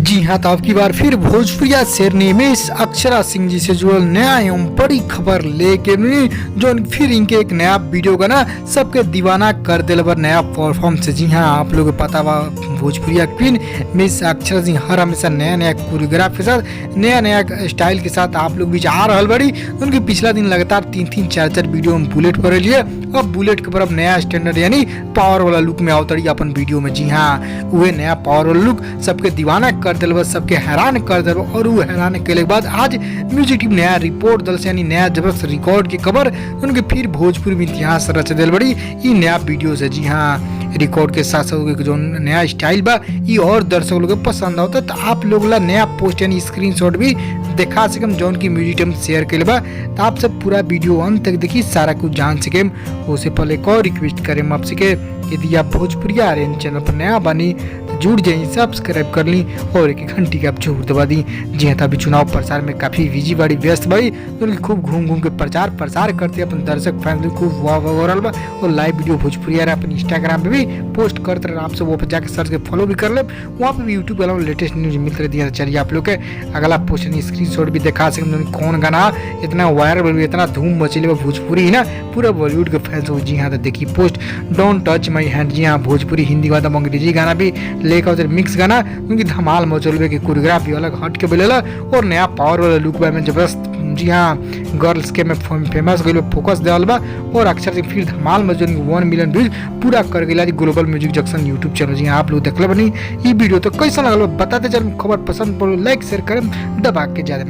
जी हाँ, तो अब की बार फिर भोजपुरिया शेरनी मिस अक्षरा सिंह जी से जुड़ल नया एवं बड़ी खबर लेके जो फिर इनके एक नया वीडियो का ना सबके दीवाना कर दिल पर नया परफॉर्म से। जी हाँ, आप लोगों को पता बा भोजपुरिया क्वीन मिस अक्षरा सिंह हर हमेशा नया नया कोरियोग्राफ के साथ नया नया स्टाइल के साथ आप लोग बीच आ रहा बड़ी। उनके पिछला दिन लगातार 3-4 वीडियो में बुलेट पर लिए, अब बुलेट के पर अब नया स्टैंडर्ड यानी पावर वाला लुक में अवतरी अपन वीडियो में। जी हाँ, वह नया पावर वाला लुक सबके दीवाना कर दिल, सबके हैरान कर दिल। और वो हैरान के बाद आज म्यूजिक टीम नया रिपोर्ट दल से यानी नया जबरदस्त रिकॉर्ड की खबर उनके फिर भोजपुरी में इतिहास रच दिल बड़ी ये नया वीडियो से। जी हाँ, रिकॉर्ड के साथ साथ जो नया स्टाइल बा ये और दर्शक लोग पसंद आता, तो आप लोग ला नया पोस्ट यानी स्क्रीनशॉट भी दिखा सकम जो उनकी म्यूजिक टीम शेयर कर बा। तो आप सब पूरा वीडियो अंत तक देखिए, सारा कुछ जान सके। उससे पहले एक और रिक्वेस्ट करें आपसे के यदि आप भोजपुरिया आर्यन चैनल पर नया बनी तो जुड़ जाइए, सब्सक्राइब कर ली और एक घंटी का आप जरूर दबा दी। जी हाँ, अभी चुनाव प्रचार में काफी बिजी बड़ी व्यस्त बड़ी, तो खूब घूम घूम के प्रचार प्रसार करते अपन दर्शक फैन खूब वाह हो रहा बा। और लाइव वीडियो भोजपुरिया अपन इंस्टाग्राम पे भी पोस्ट करते रहे, आप सब वो पर जाकर सर्च के फॉलो भी कर ले, वहाँ पे भी यूट्यूब वाला लेटेस्ट न्यूज मिलते रहती है। चलिए आप लोग के अगला पोस्ट स्क्रीनशॉट भी दिखा सकें कौन गाना इतना वायरल इतना धूम मचेले भोजपुरी ही ना पूरा बॉलीवुड के फैंस हो। जी हाँ, तो देखिए post don't touch my hand. जी हाँ, भोजपुरी हिंदी वादा अंग्रेजी गाना भी लेकर उधर मिक्स गाना क्योंकि धमाल मचलबे की कोरियोग्राफी अलग हट के बोलेला और नया पावर वाला लुक बा में जबरदस्त। जी हाँ, गर्ल्स के में फेमस गई फोकस देवल बा और अक्षर से फिर धमाल मचल 1 मिलियन व्यूज पूरा कर गया global music junction YouTube channel. जी हाँ, आप लोग देखले बनी ये वीडियो तो कैसा लगल बताते चल। खबर पसंद पड़ो लाइक शेयर करें दबा के ज्यादा।